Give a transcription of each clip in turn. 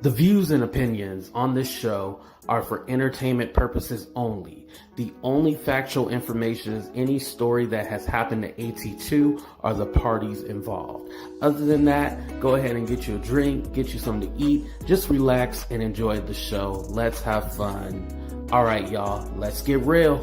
The views and opinions on this show are for entertainment purposes only. The only factual information is any story that has happened to AT2 or the parties involved. Other than that, go ahead and get you a drink, get you something to eat, just relax and enjoy the show. Let's have fun. All right, y'all, let's get real.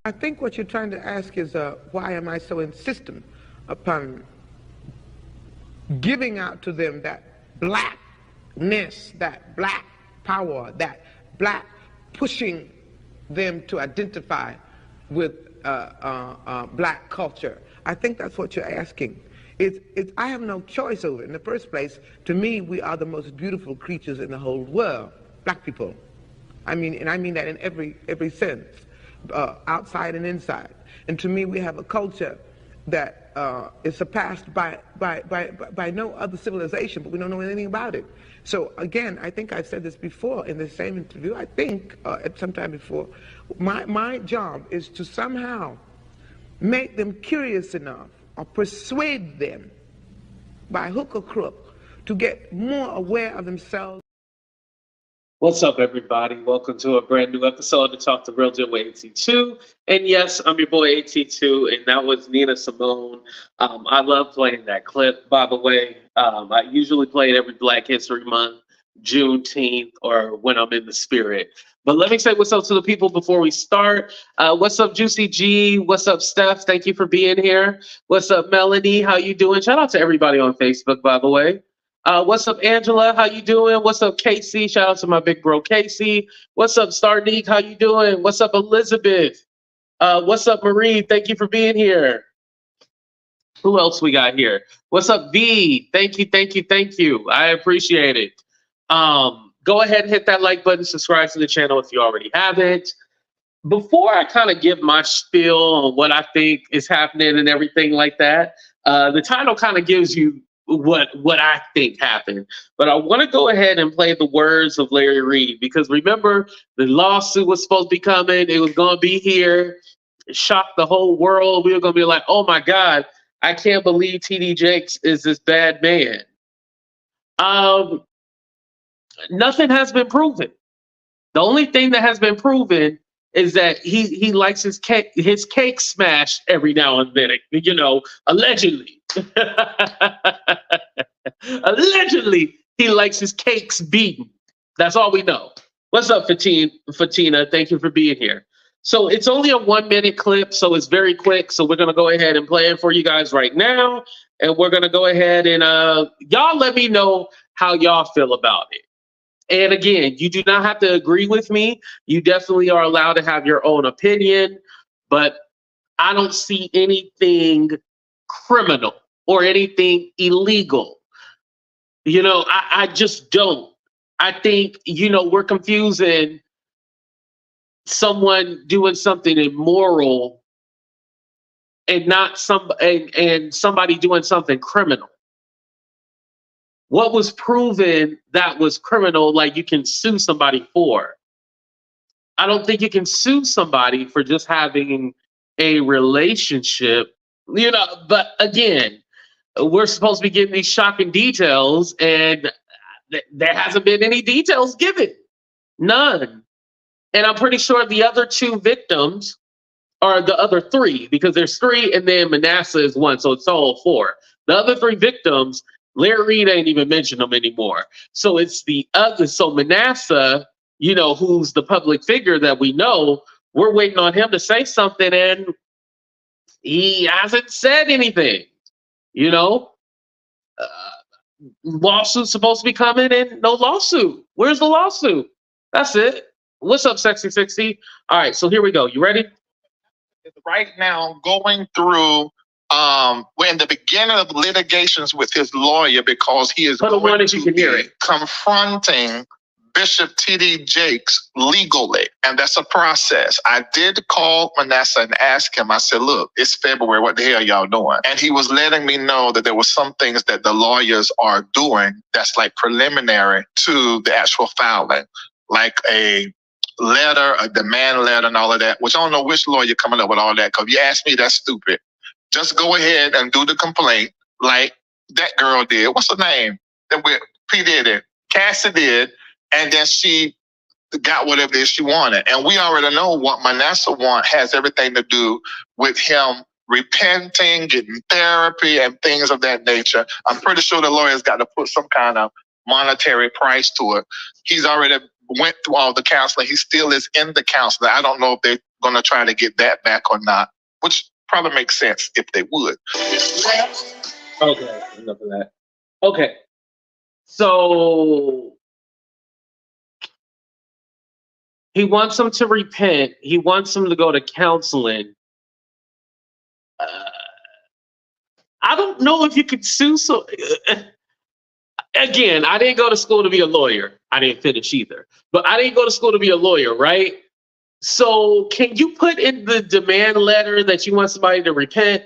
I think what you're trying to ask is why am I so insistent upon giving out to them that blackness, that black power, that black pushing them to identify with black culture. I think that's what you're asking. I have no choice over it. In the first place, to me, we are the most beautiful creatures in the whole world, black people. I mean, and I mean that in every sense. Outside and inside. And to me, we have a culture that is surpassed by no other civilization, but we don't know anything about it. So again, I think I've said this before in the same interview, I think at some time before, my job is to somehow make them curious enough or persuade them by hook or crook to get more aware of themselves. What's up, everybody? Welcome to a brand new episode to Talk to Real Deal with AT2. And yes, I'm your boy AT2, and that was Nina Simone. I love playing that clip, by the way. I usually play it every Black History Month, Juneteenth, or when I'm in the spirit. But let me say what's up to the people before we start. What's up, Juicy G? What's up, Steph? Thank you for being here. What's up, Melanie? How you doing? Shout out to everybody on Facebook, by the way. What's up, Angela? How you doing? What's up, Casey? Shout out to my big bro, Casey. What's up, Starnique? How you doing? What's up, Elizabeth? What's up, Marie? Thank you for being here. Who else we got here? What's up, V? Thank you, thank you, thank you. I appreciate it. Go ahead and hit that like button, subscribe to the channel if you already haven't. Before I kind of give my spiel on what I think is happening and everything like that, the title kind of gives you what I think happened. But I want to go ahead and play the words of Larry Reid, because remember, the lawsuit was supposed to be coming. It was going to be here. It shocked the whole world. We were going to be like, oh my God, I can't believe TD Jakes is this bad man. Nothing has been proven. The only thing that has been proven is that he likes his cake smashed every now and then, you know, allegedly. Allegedly, he likes his cakes beaten. That's all we know. What's up, Fatina? Thank you for being here. So it's only a 1-minute clip, so it's very quick. So we're going to go ahead and play it for you guys right now. And we're going to go ahead and y'all let me know how y'all feel about it. And again, you do not have to agree with me. You definitely are allowed to have your own opinion, but I don't see anything criminal or anything illegal. You know, I just don't. I think, you know, we're confusing someone doing something immoral and not somebody doing something criminal. What was proven that was criminal, like you can sue somebody for? I don't think you can sue somebody for just having a relationship, you know, but again, we're supposed to be getting these shocking details, and there hasn't been any details given. None. And I'm pretty sure the other 2 victims are the other 3, because there's 3 and then Manasseh is 1, so it's all 4. The other 3 victims, Larry Reid ain't even mentioned them anymore. So it's the other. So Manasseh, you know, who's the public figure that we know, we're waiting on him to say something, and he hasn't said anything. You know, lawsuit's supposed to be coming, and no lawsuit. Where's the lawsuit? That's it. What's up, Sexy 60? All right, so here we go. You ready? is right now going through we're in the beginning of litigations with his lawyer because he is going to be confronting Bishop T.D. Jakes legally, and that's a process. I did call Manasseh and ask him, I said, look, it's February, what the hell y'all doing? And he was letting me know that there were some things that the lawyers are doing that's like preliminary to the actual filing, like a letter, a demand letter and all of that, which I don't know which lawyer coming up with all that, because you ask me, that's stupid. Just go ahead and do the complaint like that girl did. What's her name? That we P did. Cassie did. And then she got whatever it is she wanted. And we already know what Manasseh wants has everything to do with him repenting, getting therapy, and things of that nature. I'm pretty sure the lawyer's got to put some kind of monetary price to it. He's already went through all the counseling. He still is in the counseling. I don't know if they're going to try to get that back or not, which probably makes sense if they would. Okay, enough of that. Okay, so he wants him to repent. He wants him to go to counseling. I don't know if you could sue. So again, I didn't go to school to be a lawyer. I didn't finish either, but I didn't go to school to be a lawyer, right? So can you put in the demand letter that you want somebody to repent?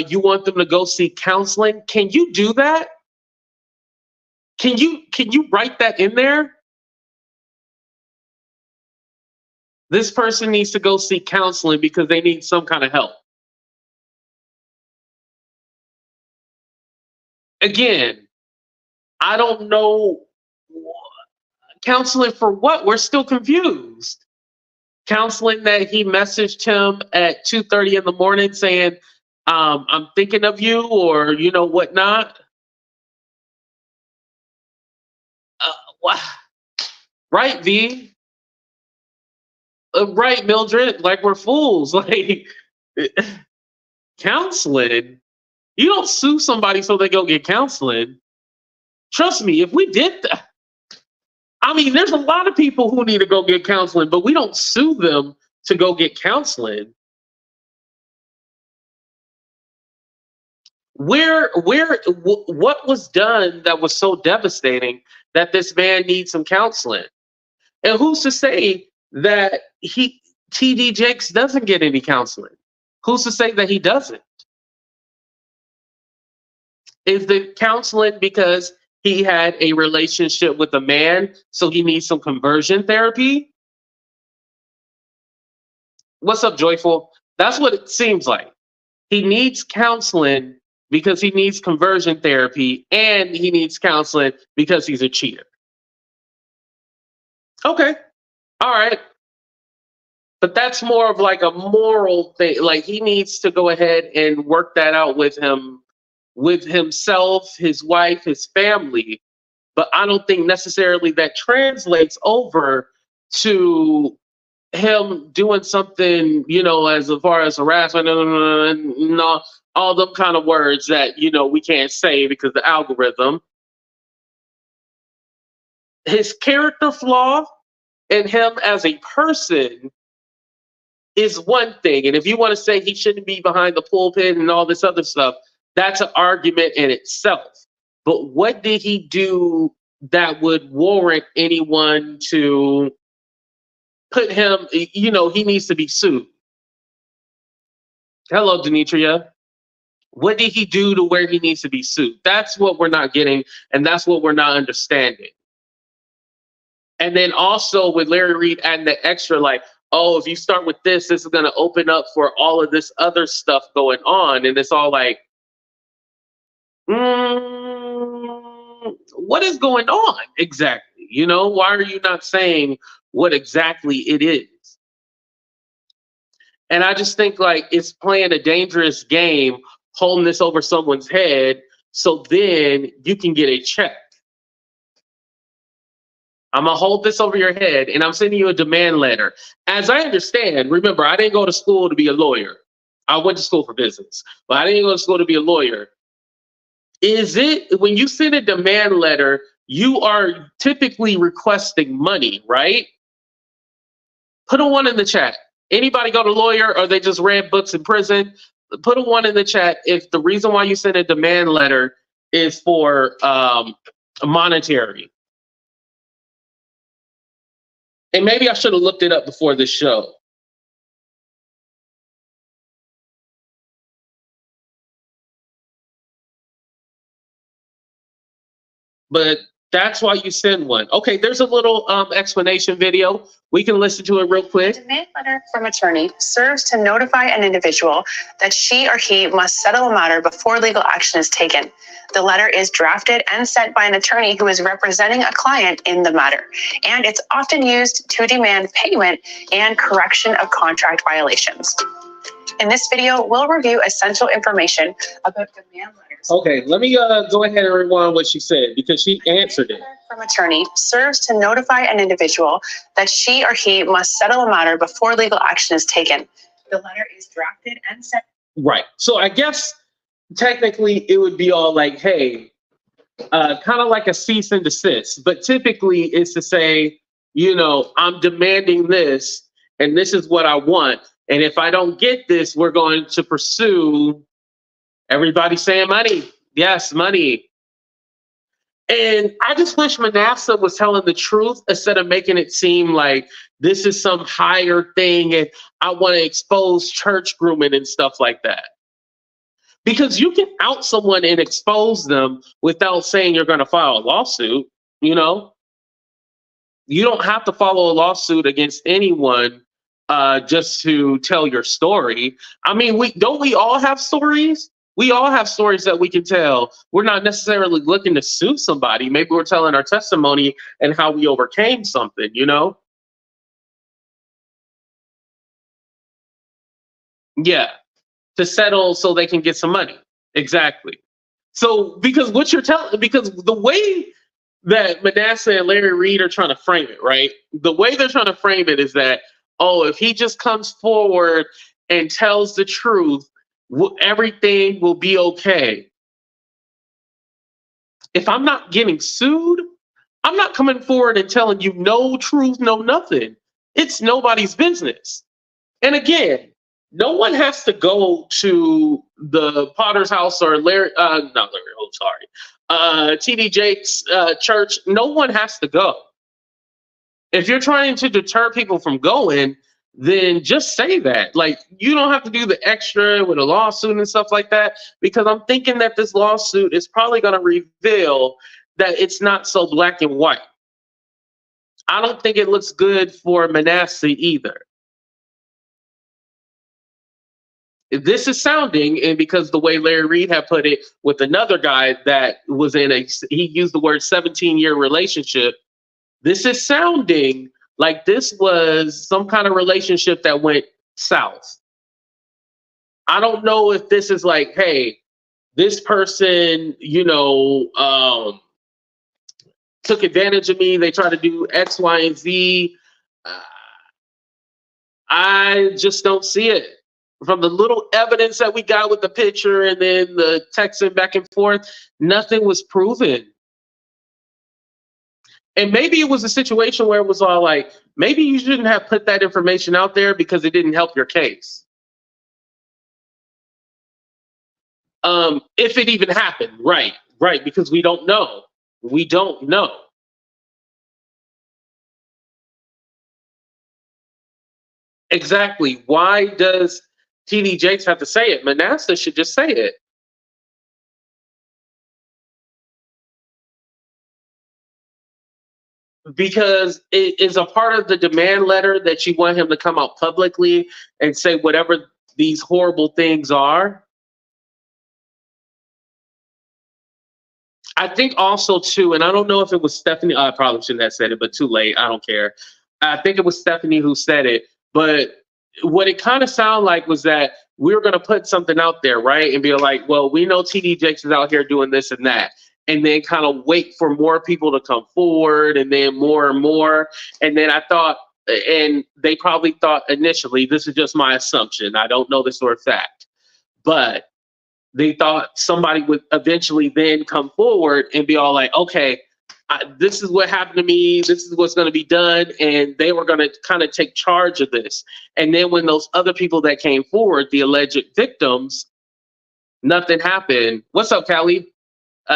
You want them to go seek counseling? Can you do that? Can you write that in there? This person needs to go seek counseling because they need some kind of help. Again, I don't know. Counseling for what? We're still confused. Counseling that he messaged him at 2:30 in the morning saying, I'm thinking of you, or whatnot. What? Right, V? Right, Mildred, like we're fools. Like, counseling? You don't sue somebody so they go get counseling. Trust me, if we did that, I mean, there's a lot of people who need to go get counseling, but we don't sue them to go get counseling. What was done that was so devastating that this man needs some counseling? And who's to say that T.D. Jakes doesn't get any counseling? Who's to say that he doesn't? Is the counseling because he had a relationship with a man, so he needs some conversion therapy? What's up, Joyful? That's what it seems like. He needs counseling because he needs conversion therapy, and he needs counseling because he's a cheater. Okay. All right. But that's more of like a moral thing. Like, he needs to go ahead and work that out with himself, his wife, his family. But I don't think necessarily that translates over to him doing something, as far as harassment and all them kind of words that, we can't say because the algorithm. His character flaw and him as a person is one thing. And if you want to say he shouldn't be behind the pulpit and all this other stuff, that's an argument in itself. But what did he do that would warrant anyone to put him, he needs to be sued? Hello, Demetria. What did he do to where he needs to be sued? That's what we're not getting, and that's what we're not understanding. And then also with Larry Reid adding the extra, like, oh, if you start with this is going to open up for all of this other stuff going on. And it's all like, what is going on exactly? Why are you not saying what exactly it is? And I just think like it's playing a dangerous game, holding this over someone's head so then you can get a check. I'm going to hold this over your head and I'm sending you a demand letter. As I understand, remember, I didn't go to school to be a lawyer. I went to school for business, but I didn't go to school to be a lawyer. Is it, when you send a demand letter, you are typically requesting money, right? Put a 1 in the chat. Anybody got a lawyer or they just read books in prison? Put a 1 in the chat if the reason why you sent a demand letter is for monetary. And maybe I should have looked it up before this show. But that's why you send one. Okay, there's a little explanation video. We can listen to it real quick. A demand letter from attorney serves to notify an individual that she or he must settle a matter before legal action is taken. The letter is drafted and sent by an attorney who is representing a client in the matter, and it's often used to demand payment and correction of contract violations. In this video, we'll review essential information about demand letters. Okay, let me go ahead and rewind what she said because she answered it. From attorney serves to notify an individual that she or he must settle a matter before legal action is taken. The letter is drafted and sent. Right. So I guess technically it would be all like, hey, kind of like a cease and desist. But typically it's to say, you know, I'm demanding this and this is what I want. And if I don't get this, we're going to pursue. Everybody saying money. Yes, money. And I just wish Manasseh was telling the truth instead of making it seem like this is some higher thing and I want to expose church grooming and stuff like that. Because you can out someone and expose them without saying you're going to file a lawsuit, you know? You don't have to follow a lawsuit against anyone just to tell your story. I mean, we all have stories? We all have stories that we can tell. We're not necessarily looking to sue somebody. Maybe we're telling our testimony and how we overcame something, you know? Yeah, to settle so they can get some money. Exactly. So because what you're telling, because the way that Manasseh and Larry Reid are trying to frame it, right? The way they're trying to frame it is that, oh, if he just comes forward and tells the truth, everything will be okay. If I'm not getting sued, I'm not coming forward and telling you no truth, no nothing. It's nobody's business. And again, no one has to go to the Potter's house or TD Jakes' church. No one has to go. If you're trying to deter people from going, then just say that. Like, you don't have to do the extra with a lawsuit and stuff like that, because I'm thinking that this lawsuit is probably going to reveal that it's not so black and white. I don't think it looks good for Manasseh either. This is sounding, and because the way Larry Reid had put it with another guy that was he used the word 17-year relationship. This is sounding like this was some kind of relationship that went south. I don't know if this is like, hey, this person, you know, took advantage of me. They tried to do X, Y, and Z. I just don't see it. From the little evidence that we got with the picture and then the texting back and forth, nothing was proven. And maybe it was a situation where it was all like, maybe you shouldn't have put that information out there because it didn't help your case. If it even happened, right, because we don't know. We don't know. Exactly. Why does TD Jakes have to say it? Manasseh should just say it. Because it is a part of the demand letter that you want him to come out publicly and say whatever these horrible things are. I think also too, and I don't know if it was Stephanie, I probably shouldn't have said it, but too late, I don't care. I think it was Stephanie who said it, but what it kind of sounded like was that we were going to put something out there, right? And be like, well, we know TD Jakes is out here doing this and that. And then kind of wait for more people to come forward and then more and more. And then I thought, and they probably thought initially, this is just my assumption, I don't know this for a fact, but they thought somebody would eventually then come forward and be all like, okay, this is what happened to me. This is what's going to be done. And they were going to kind of take charge of this. And then when those other people that came forward, the alleged victims, nothing happened. What's up, Callie?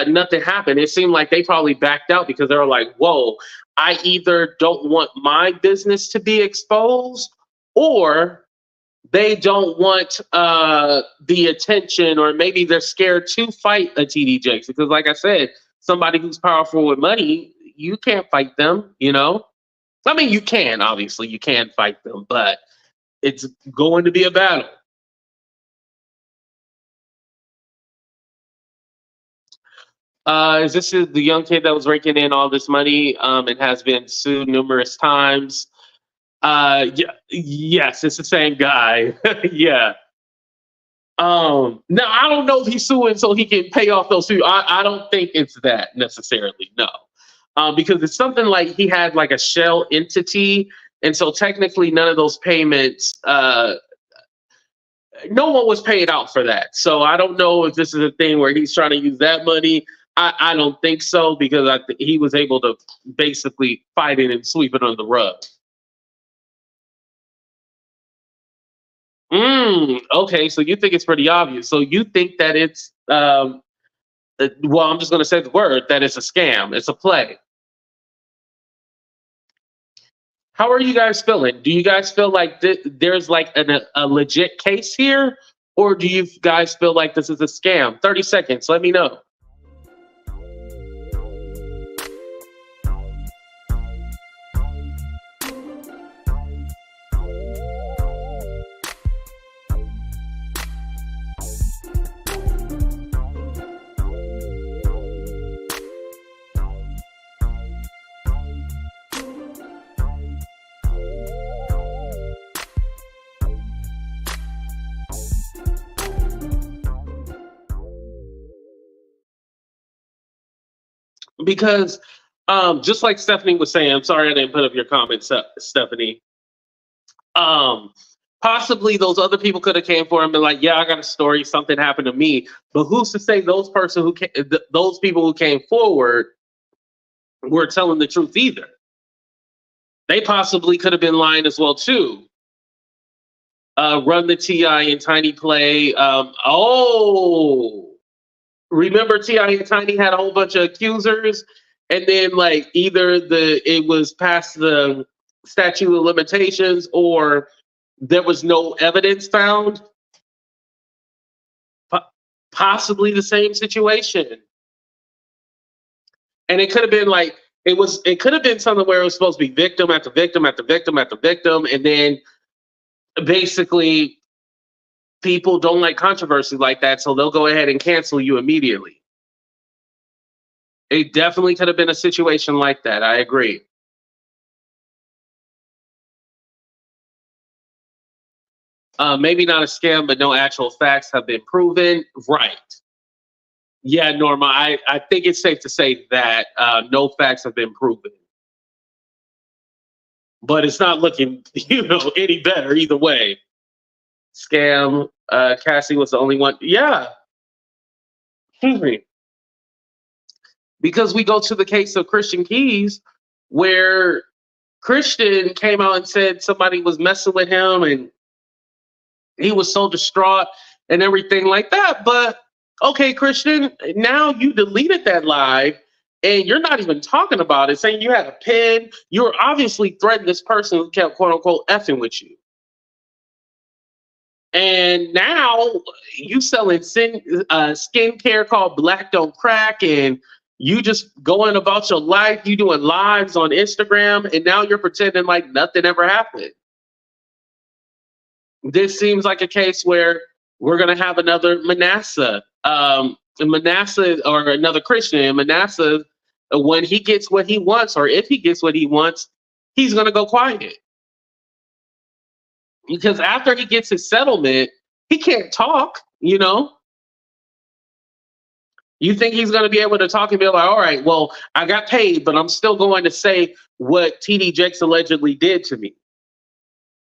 Nothing happened. It seemed like they probably backed out because they were like, whoa, I either don't want my business to be exposed, or they don't want the attention, or maybe they're scared to fight a TD Jakes. Because like I said, somebody who's powerful with money, you can't fight them, you know? I mean, you can, obviously, you can fight them, but it's going to be a battle. Is this the young kid that was raking in all this money and has been sued numerous times? Yes, it's the same guy. Yeah. Now I don't know if he's suing so he can pay off those two. I don't think it's that necessarily, no. Because it's something like he had like a shell entity, and so technically none of those payments, no one was paid out for that. So I don't know if this is a thing where he's trying to use that money. I don't think so, because he was able to basically fight it and sweep it under the rug. Okay, so you think it's pretty obvious. So you think that it's, well, I'm just going to say the word, that it's a scam. It's a play. How are you guys feeling? Do you guys feel like there's like a legit case here? Or do you guys feel like this is a scam? 30 seconds, let me know. Because just like Stephanie was saying, I'm sorry I didn't put up your comments, Stephanie. Possibly those other people could have came for him and been like, yeah, I got a story, something happened to me. But who's to say those people who came forward were telling the truth either? They possibly could have been lying as well too. Run the T.I. and Tiny play. Remember T.I. and Tiny had a whole bunch of accusers, and then like either it was past the statute of limitations or there was no evidence found. Possibly the same situation. And it could have been like it could have been something where it was supposed to be victim after victim after victim after victim, and then basically people don't like controversy like that, so they'll go ahead and cancel you immediately. It definitely could have been a situation like that. I agree. Maybe not a scam, but no actual facts have been proven. Right. Yeah, Norma, I think it's safe to say that no facts have been proven. But it's not looking, any better either way. Scam. Cassie was the only one. Yeah. Excuse me. Because we go to the case of Christian Keys, where Christian came out and said somebody was messing with him and he was so distraught and everything like that. But okay, Christian, now you deleted that live and you're not even talking about it, saying you had a pen. You were obviously threatening this person who kept quote unquote effing with you. And now you selling skincare called Black Don't Crack, and you just going about your life. You doing lives on Instagram, and now you're pretending like nothing ever happened. This seems like a case where we're going to have another Manasseh, or another Christian. Manasseh, when he gets what he wants, or if he gets what he wants, he's going to go quiet. Because after he gets his settlement, he can't talk, You think he's going to be able to talk and be like, all right, well, I got paid, but I'm still going to say what TD Jakes allegedly did to me?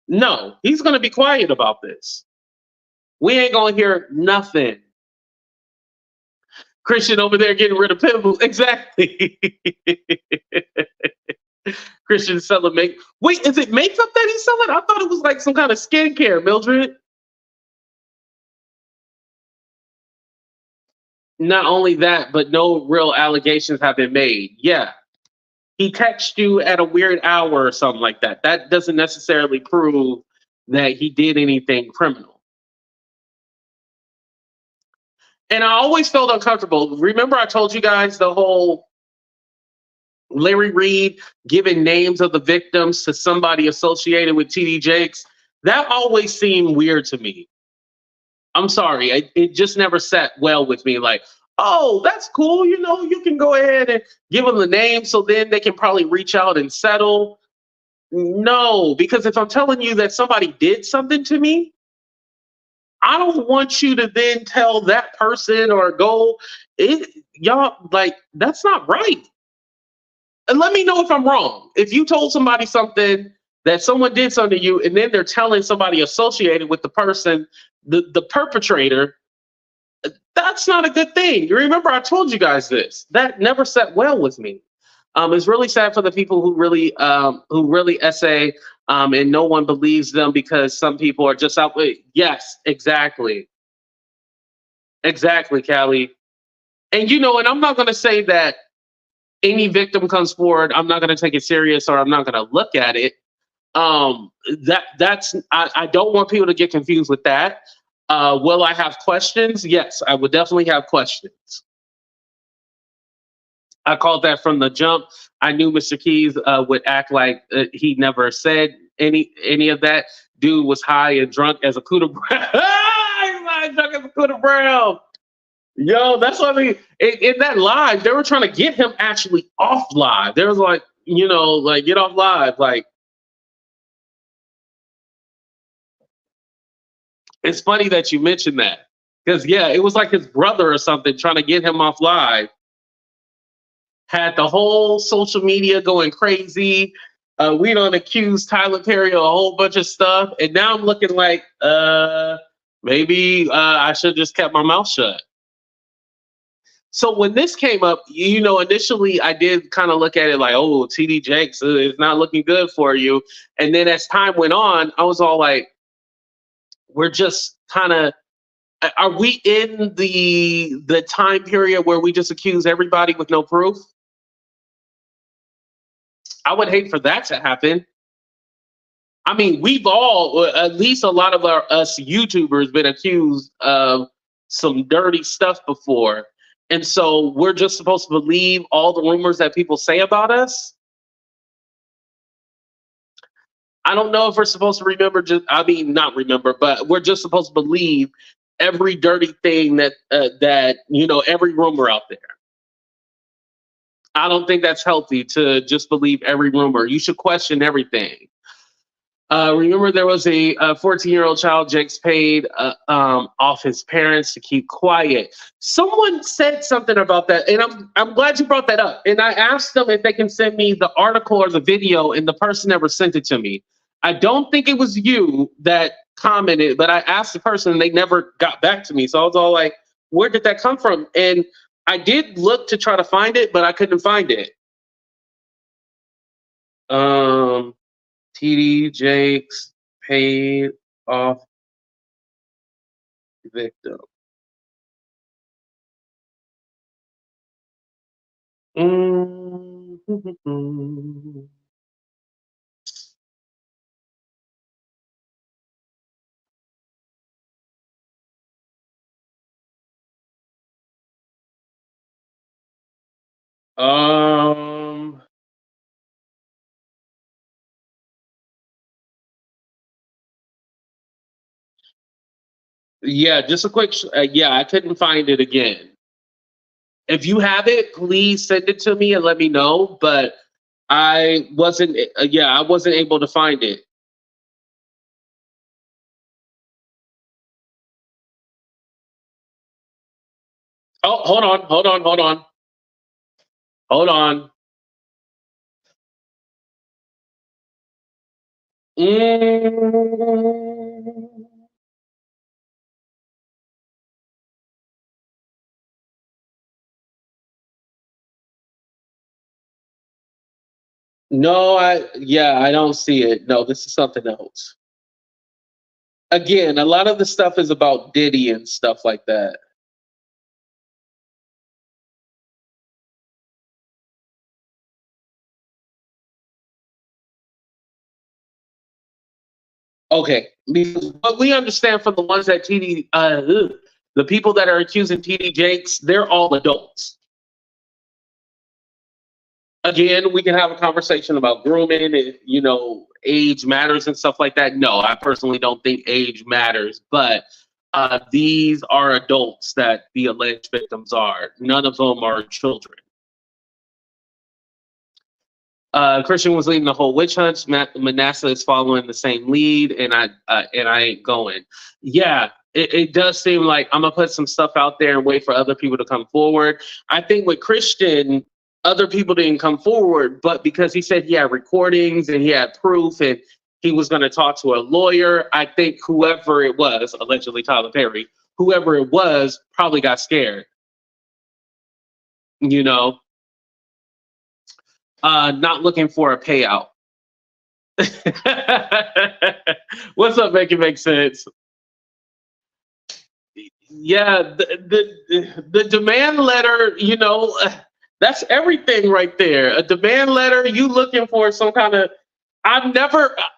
No, he's going to be quiet about this. We ain't going to hear nothing. Christian over there getting rid of pimples. Exactly. Christian selling make. Wait, is it makeup that he's selling? I thought it was like some kind of skincare, Mildred. Not only that, but no real allegations have been made. Yeah. He texts you at a weird hour or something like that. That doesn't necessarily prove that he did anything criminal. And I always felt uncomfortable. Remember, I told you guys the whole Larry Reid giving names of the victims to somebody associated with TD Jakes? That always seemed weird to me. I'm sorry, it just never sat well with me. Like, oh, that's cool. You know, you can go ahead and give them the name so then they can probably reach out and settle. No, because if I'm telling you that somebody did something to me, I don't want you to then tell that person or go, y'all, like, that's not right. And let me know if I'm wrong. If you told somebody something that someone did something to you, and then they're telling somebody associated with the person, the perpetrator, that's not a good thing. You remember I told you guys this. That never sat well with me. It's really sad for the people who really essay, and no one believes them because some people are just out. Yes, exactly, exactly, Callie. And you know, and I'm not going to say that any victim comes forward, I'm not going to take it serious or I'm not going to look at it. I don't want people to get confused with that. Will I have questions? Yes, I would definitely have questions. I called that from the jump. I knew Mr. Keys would act like he never said any of that. Dude was high and drunk as a Cuda Brown. He's high and drunk as a Cuda Brown. Yo, that's what I mean. In that live, they were trying to get him actually off live. There was like, you know, like get off live. Like, it's funny that you mentioned that because yeah, it was like his brother or something trying to get him off live. Had the whole social media going crazy. We don't accuse Tyler Perry of a whole bunch of stuff, and now I'm looking like maybe I should just kept my mouth shut. So when this came up, you know, initially I did kind of look at it like, oh, TD Jakes is not looking good for you. And then as time went on, I was all like, we're just kind of, are we in the time period where we just accuse everybody with no proof? I would hate for that to happen. I mean, we've all, at least a lot of us YouTubers, been accused of some dirty stuff before. And so we're just supposed to believe all the rumors that people say about us. I don't know if we're supposed to remember, not remember, but we're just supposed to believe every dirty thing that, you know, every rumor out there. I don't think that's healthy to just believe every rumor. You should question everything. Remember, there was a 14-year-old child Jakes paid off his parents to keep quiet. Someone said something about that, and I'm glad you brought that up. And I asked them if they can send me the article or the video, and the person never sent it to me. I don't think it was you that commented, but I asked the person, and they never got back to me. So I was all like, "Where did that come from?" And I did look to try to find it, but I couldn't find it. TD Jakes paid off victim. Mm-hmm. Yeah, just a quick. Yeah, I couldn't find it again. If you have it, please send it to me and let me know. But I wasn't. Yeah, I wasn't able to find it. Oh, hold on, hold on, hold on, hold on. Mm. No, I don't see it. No, this is something else. Again, a lot of the stuff is about Diddy and stuff like that. Okay, because what we understand from the ones that the people that are accusing TD Jakes, they're all adults. Again, we can have a conversation about grooming and, age matters and stuff like that. No, I personally don't think age matters, but these are adults that the alleged victims are. None of them are children. Christian was leading the whole witch hunt. Manasseh is following the same lead, and I ain't going. Yeah, it does seem like I'm gonna put some stuff out there and wait for other people to come forward. I think with Christian, other people didn't come forward, but because he said he had recordings and he had proof and he was going to talk to a lawyer, I think whoever it was, allegedly Tyler Perry, whoever it was, probably got scared. Not looking for a payout. What's up, make it make sense? Yeah, the demand letter, that's everything right there. A demand letter, you looking for some kind of,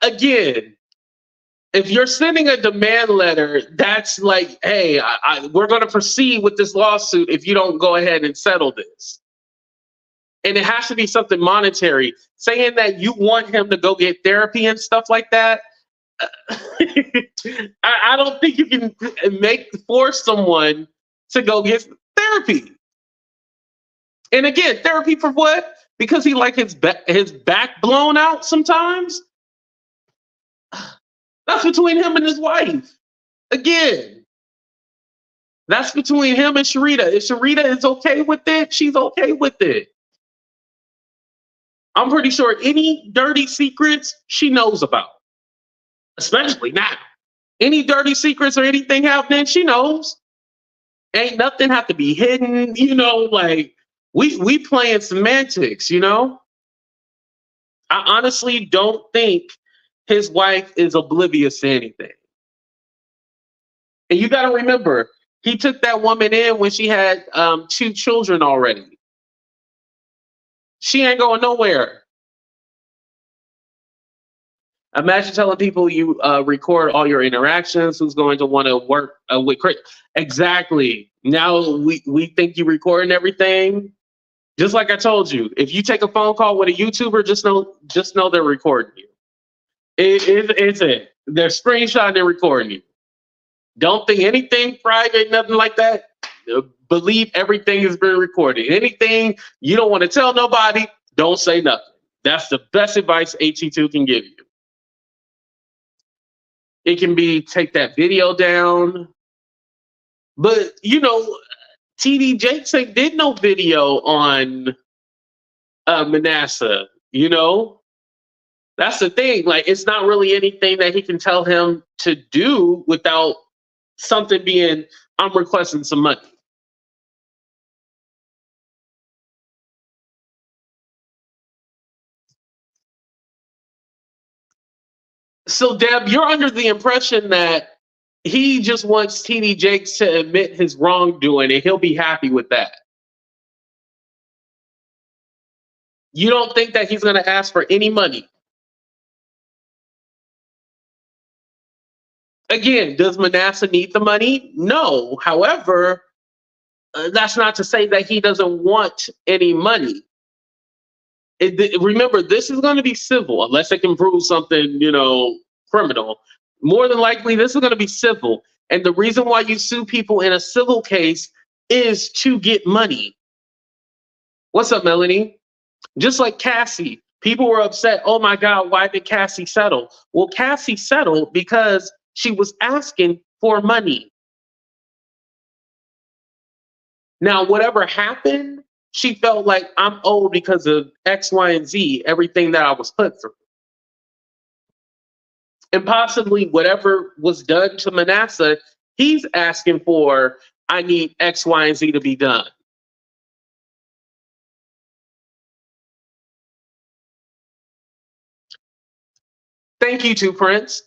again, if you're sending a demand letter, that's like, hey, we're going to proceed with this lawsuit if you don't go ahead and settle this. And it has to be something monetary. Saying that you want him to go get therapy and stuff like that, I don't think you can force someone to go get therapy. And again, therapy for what? Because he like his back blown out sometimes? That's between him and his wife. Again, that's between him and Sharita. If Sharita is okay with it, she's okay with it. I'm pretty sure any dirty secrets she knows about, especially now. Any dirty secrets or anything happening, she knows. Ain't nothing have to be hidden, like we playing semantics, I honestly don't think his wife is oblivious to anything. And you got to remember, he took that woman in when she had 2 children already. She ain't going nowhere. Imagine telling people you record all your interactions, who's going to want to work with Chris. Exactly. Now we think you recording everything. Just like I told you, if you take a phone call with a YouTuber, just know they're recording you. It's it. They're screenshotting and recording you. Don't think anything private, nothing like that. Believe everything has been recorded. Anything you don't want to tell nobody, don't say nothing. That's the best advice AT2 can give you. It can be take that video down. But, TD Jakes did no video on Manasseh, That's the thing. Like, it's not really anything that he can tell him to do without something being, I'm requesting some money. So, Deb, you're under the impression that he just wants TD Jakes to admit his wrongdoing and he'll be happy with that. You don't think that he's going to ask for any money? Again, does Manasseh need the money? No. However, that's not to say that he doesn't want any money. Remember, this is going to be civil unless they can prove something, criminal. More than likely, this is going to be civil. And the reason why you sue people in a civil case is to get money. What's up, Melanie? Just like Cassie, people were upset. Oh my God, why did Cassie settle? Well, Cassie settled because she was asking for money. Now, whatever happened, she felt like I'm owed because of X, Y, and Z, everything that I was put through. And possibly whatever was done to Manasseh, he's asking for, I need X, Y, and Z to be done. Thank you, Two Prince.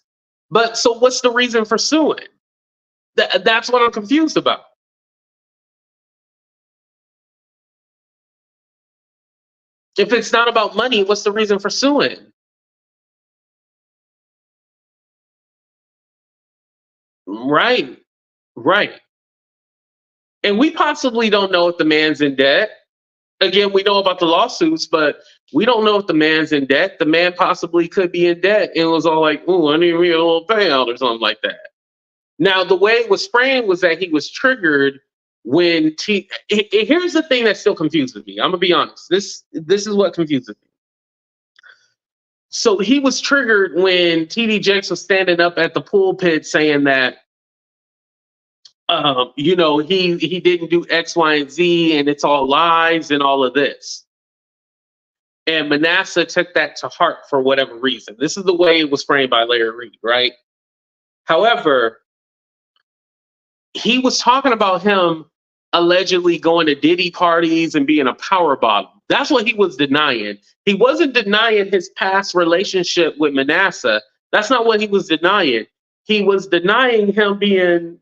But so what's the reason for suing? That's what I'm confused about. If it's not about money, what's the reason for suing? Right, right. And we possibly don't know if the man's in debt. Again, we know about the lawsuits, but we don't know if the man's in debt. The man possibly could be in debt and was all like, "Ooh, I need to get a little payout" or something like that. Now, the way it was framed was that he was triggered when here's the thing that still confuses me. I'm gonna be honest. This is what confuses me. So he was triggered when TD Jakes was standing up at the pulpit saying that he didn't do X, Y, and Z, and it's all lies and all of this. And Manasseh took that to heart for whatever reason. This is the way it was framed by Larry Reid, right? However, he was talking about him allegedly going to Diddy parties and being a power bottom. That's what he was denying. He wasn't denying his past relationship with Manasseh. That's not what he was denying. He was denying him being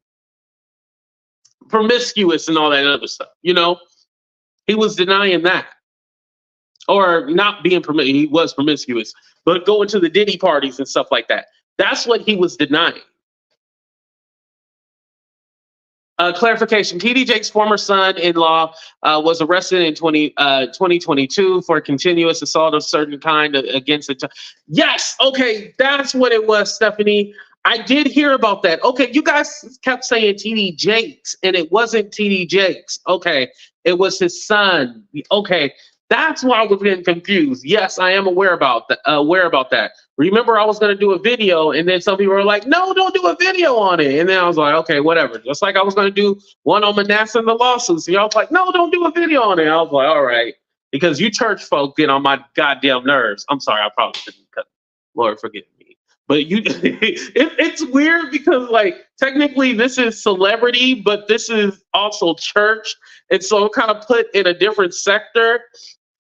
promiscuous and all that other stuff. He was denying that. Or not being promiscuous. He was promiscuous, but going to the Diddy parties and stuff like that. That's what he was denying. Clarification, TD Jakes' former son-in-law was arrested in 2022 for continuous assault of certain kind against it. Yes, okay, that's what it was, Stephanie. I did hear about that. Okay, you guys kept saying TD Jakes, and it wasn't TD Jakes. Okay, it was his son. Okay, that's why I was getting confused. Yes, I am aware about that. Remember, I was going to do a video, and then some people were like, "No, don't do a video on it." And then I was like, "Okay, whatever." Just like I was going to do one on Manasseh and the lawsuits. Y'all was like, "No, don't do a video on it." I was like, "All right," because you church folk get on my goddamn nerves. I'm sorry, I probably shouldn't cut. Lord, forgive me. But it's weird because like technically this is celebrity, but this is also church, and so I'm kind of put in a different sector.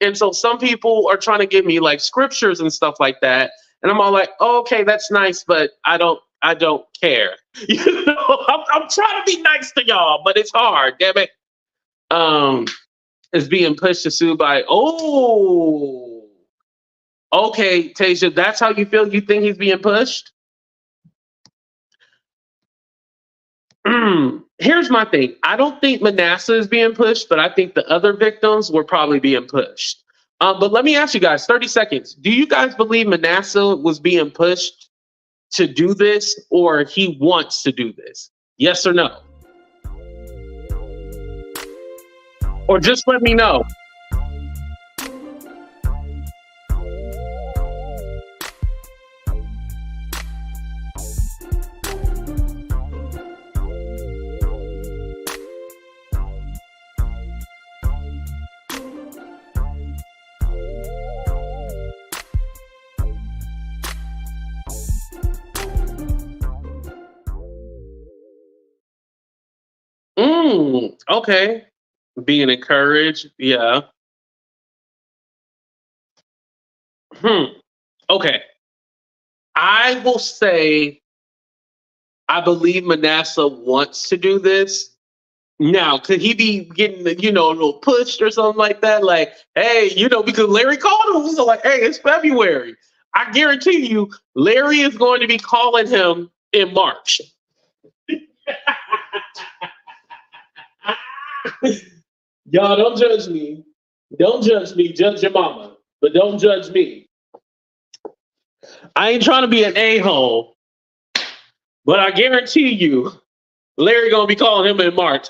And so some people are trying to give me like scriptures and stuff like that. And I'm all like, oh, okay, that's nice, but I don't care. I'm trying to be nice to y'all, but it's hard, damn it. Is being pushed to sue by, okay, Tasia, that's how you feel? You think he's being pushed? Here's my thing. I don't think Manasseh is being pushed, but I think the other victims were probably being pushed. But let me ask you guys, 30 seconds. Do you guys believe Manasseh was being pushed to do this, or he wants to do this? Yes or no? Or just let me know. Okay. Being encouraged. Yeah. Okay. I will say I believe Manasseh wants to do this. Now, could he be getting, a little pushed or something like that? Like, hey, because Larry called him. He was like, hey, it's February. I guarantee you, Larry is going to be calling him in March. Y'all don't judge me. Don't judge me. Judge your mama. But don't judge me. I ain't trying to be an a-hole. But I guarantee you, Larry gonna be calling him in March.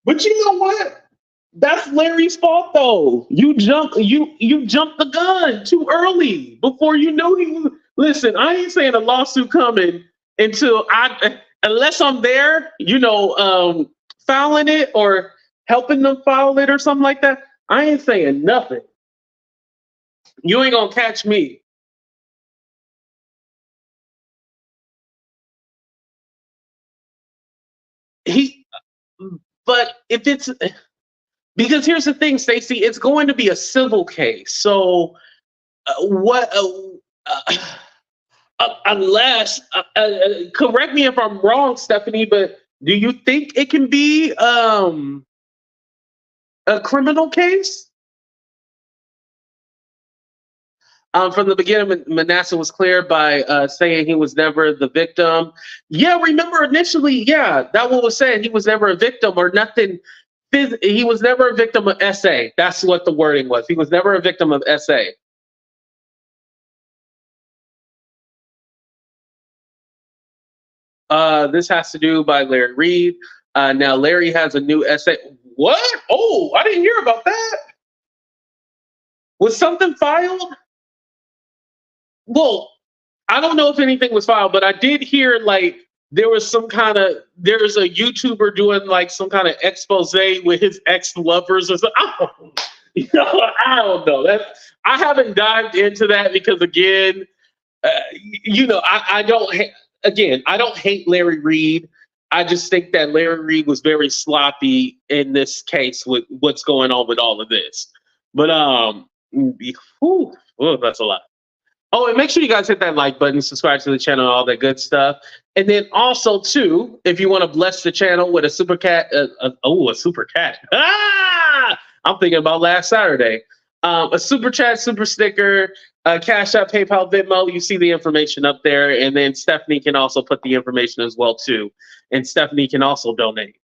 But you know what? That's Larry's fault though. You jumped the gun too early before you know he was. Listen, I ain't saying a lawsuit coming unless I'm there, filing it or helping them file it or something like that. I ain't saying nothing. You ain't gonna catch me. But if it's Because here's the thing, Stacey, it's going to be a civil case. So unless, correct me if I'm wrong, Stephanie, but do you think it can be a criminal case? From the beginning, Manasseh was clear by saying he was never the victim. Yeah, remember initially, yeah, that one was saying he was never a victim or nothing. He was never a victim of SA. That's what the wording was. He was never a victim of SA. This has to do by Larry Reid. Now Larry has a new essay. What? Oh, I didn't hear about that. Was something filed? Well, I don't know if anything was filed, but I did hear like there's a YouTuber doing like some kind of expose with his ex-lovers or something. I don't know. I haven't dived into that because again, I don't hate Larry Reid. I just think that Larry Reid was very sloppy in this case with what's going on with all of this. But that's a lot. Oh, and make sure you guys hit that like button, subscribe to the channel, all that good stuff. And then also, too, if you want to bless the channel with a super cat, a super cat. I'm thinking about last Saturday. A super chat, super sticker, Cash App, PayPal, Venmo. You see the information up there. And then Stephanie can also put the information as well, too. And Stephanie can also donate.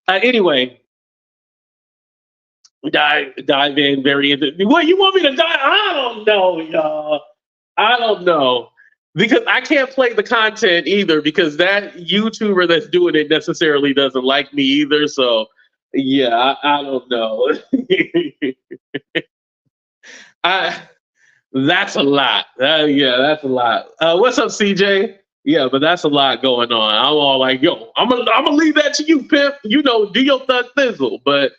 Anyway. Dive in very into what you want me to dive? I don't know, y'all. I don't know. Because I can't play the content either because that YouTuber that's doing it necessarily doesn't like me either. So yeah, I don't know. That's a lot. Yeah, that's a lot. What's up, CJ? Yeah, but that's a lot going on. I'm all like, yo, I'm gonna leave that to you, pimp. You know, do your thug thizzle. But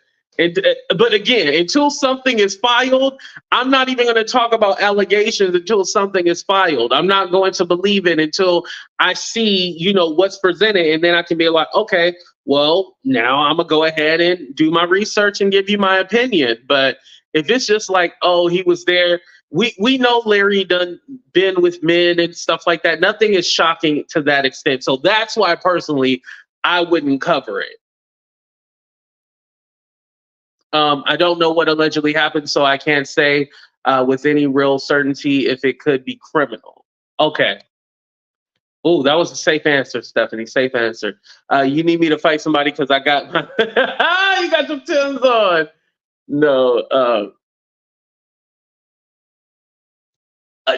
again, until something is filed, I'm not even going to talk about allegations until something is filed. I'm not going to believe it until I see, what's presented. And then I can be like, okay, well, now I'm going to go ahead and do my research and give you my opinion. But if it's just like, oh, he was there. We know Larry done been with men and stuff like that. Nothing is shocking to that extent. So that's why personally, I wouldn't cover it. I don't know what allegedly happened, so I can't say with any real certainty if it could be criminal. Okay. Oh, that was a safe answer, Stephanie. Safe answer. You need me to fight somebody because I got my you got some Timbs on. No.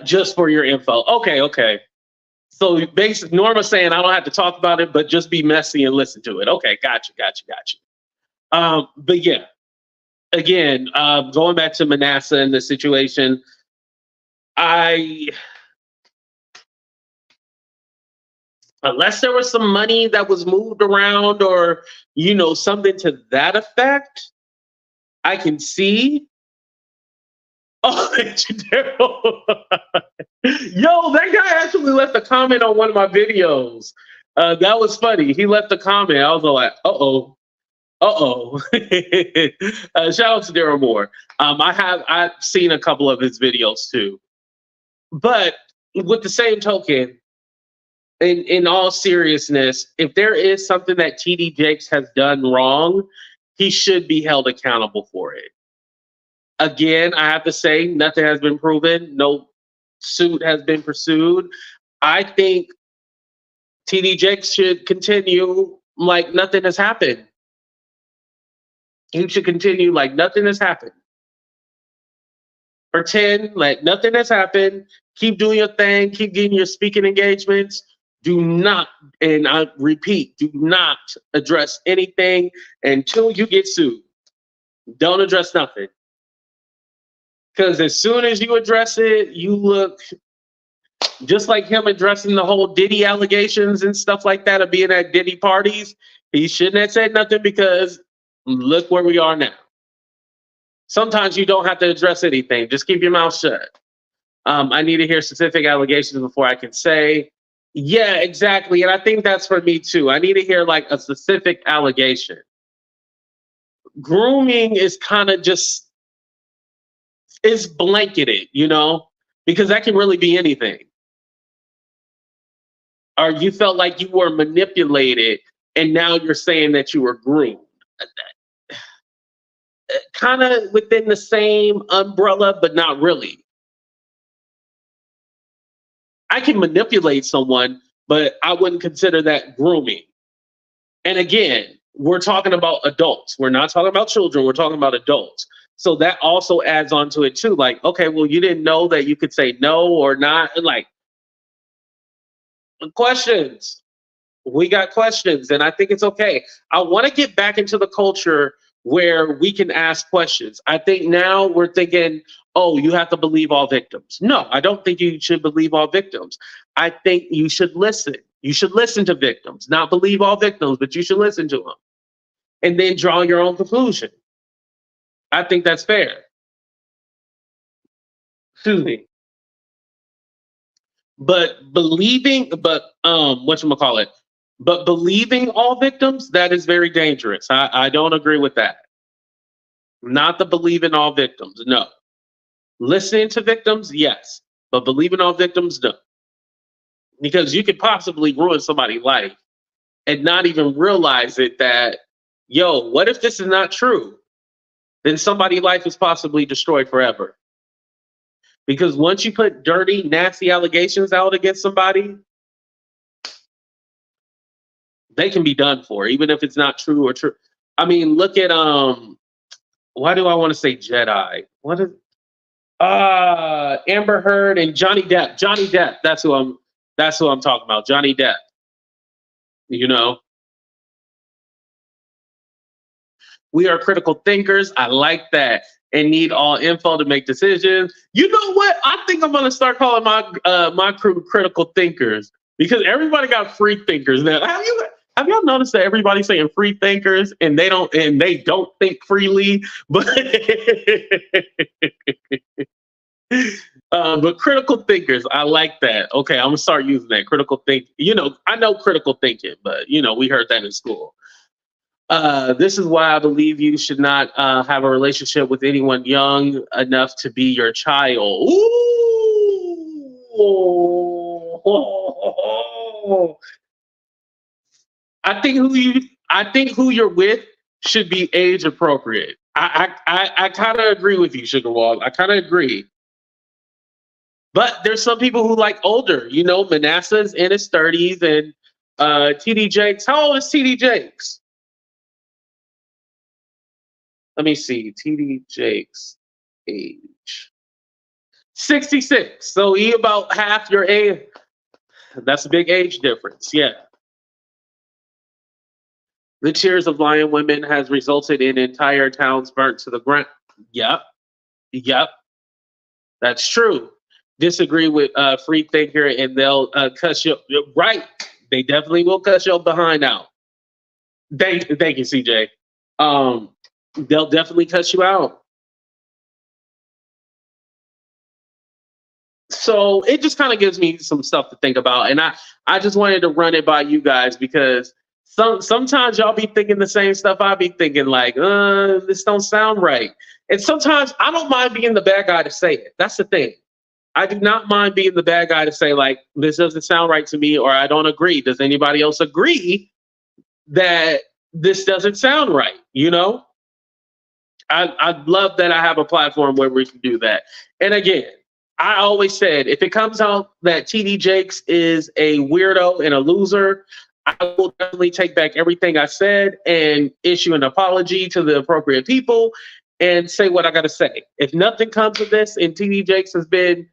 Just for your info. Okay. So basically, Norma's saying I don't have to talk about it, but just be messy and listen to it. Okay, gotcha. But yeah. Again, going back to Manasseh and the situation, unless there was some money that was moved around or, something to that effect, I can see. Oh, yo, that guy actually left a comment on one of my videos. That was funny. He left a comment. I was like, uh-oh. Shout out to Daryl Moore. I've seen a couple of his videos too. But with the same token, in all seriousness, if there is something that TD Jakes has done wrong, he should be held accountable for it. Again, I have to say, nothing has been proven. No suit has been pursued. I think TD Jakes should continue like nothing has happened. You should continue like nothing has happened. Pretend like nothing has happened. Keep doing your thing. Keep getting your speaking engagements. Do not, and I repeat, do not address anything until you get sued. Don't address nothing. Because as soon as you address it, you look just like him addressing the whole Diddy allegations and stuff like that of being at Diddy parties. He shouldn't have said nothing because look where we are now. Sometimes you don't have to address anything. Just keep your mouth shut. I need to hear specific allegations before I can say, yeah, exactly. And I think that's for me too. I need to hear like a specific allegation. grooming is kind of just, it's blanketed, you know, because that can really be anything. Or you felt like you were manipulated and now you're saying that you were groomed. Kind of within the same umbrella, but not really. I can manipulate someone, but I wouldn't consider that grooming. And again, we're talking about adults. We're not talking about children. We're talking about adults. So that also adds on to it too. Like, okay, well, you didn't know that you could say no or not. Like, questions. We got questions, and I think it's okay. I want to get back into the culture where we can ask questions. I think now we're thinking, oh, you have to believe all victims. No, I don't think you should believe all victims. I think you should listen. You should listen to victims, not believe all victims, but you should listen to them and then draw your own conclusion. I think that's fair. Excuse me. But believing all victims, that is very dangerous. I don't agree with that. Not the believing all victims, no. Listening to victims, yes. But believing all victims, no. Because you could possibly ruin somebody's life and not even realize it that, yo, what if this is not true? Then somebody's life is possibly destroyed forever. Because once you put dirty, nasty allegations out against somebody, they can be done for, even if it's not true or true. I mean, look at why do I want to say Jedi? What is Amber Heard and Johnny Depp. Johnny Depp, that's who I'm talking about. Johnny Depp. You know. We are critical thinkers. I like that. And need all info to make decisions. You know what? I think I'm gonna start calling my crew critical thinkers, because everybody got free thinkers now. Have y'all noticed that everybody's saying free thinkers and they don't think freely? But but critical thinkers, I like that. Okay, I'm gonna start using that. Critical think. You know, I know critical thinking, but you know, we heard that in school. This is why I believe you should not have a relationship with anyone young enough to be your child. Ooh. I think who you're with should be age appropriate. I kind of agree with you, Sugar Wall. I kind of agree. But there's some people who like older. You know, Manasseh's in his 30s, and TD Jakes. How old is TD Jakes? Let me see. TD Jakes' age. 66. So he about half your age. That's a big age difference. Yeah. The tears of lying women has resulted in entire towns burnt to the ground. Yep. That's true. Disagree with free thinker and they'll cuss you. Right. They definitely will cuss your behind out. Thank you, CJ. They'll definitely cuss you out. So it just kind of gives me some stuff to think about. And I just wanted to run it by you guys, because sometimes y'all be thinking the same stuff I be thinking, like, this don't sound right. And sometimes I don't mind being the bad guy to say it. That's the thing. I do not mind being the bad guy to say, like, this doesn't sound right to me, or I don't agree. Does anybody else agree that this doesn't sound right? You know? I love that I have a platform where we can do that. And again, I always said, if it comes out that TD Jakes is a weirdo and a loser, I will definitely take back everything I said and issue an apology to the appropriate people and say what I got to say. If nothing comes of this and TD Jakes has been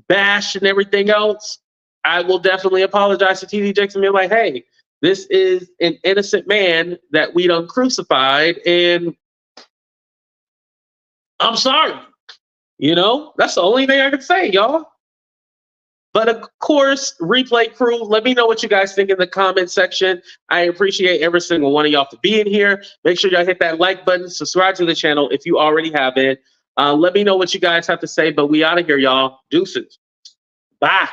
bashed and everything else, I will definitely apologize to TD Jakes and be like, hey, this is an innocent man that we done crucified, and I'm sorry. You know, that's the only thing I can say, y'all. But of course, replay crew, let me know what you guys think in the comment section. I appreciate every single one of y'all for being here. Make sure y'all hit that like button, subscribe to the channel if you already haven't. Let me know what you guys have to say, but we out of here, y'all. Deuces. Bye.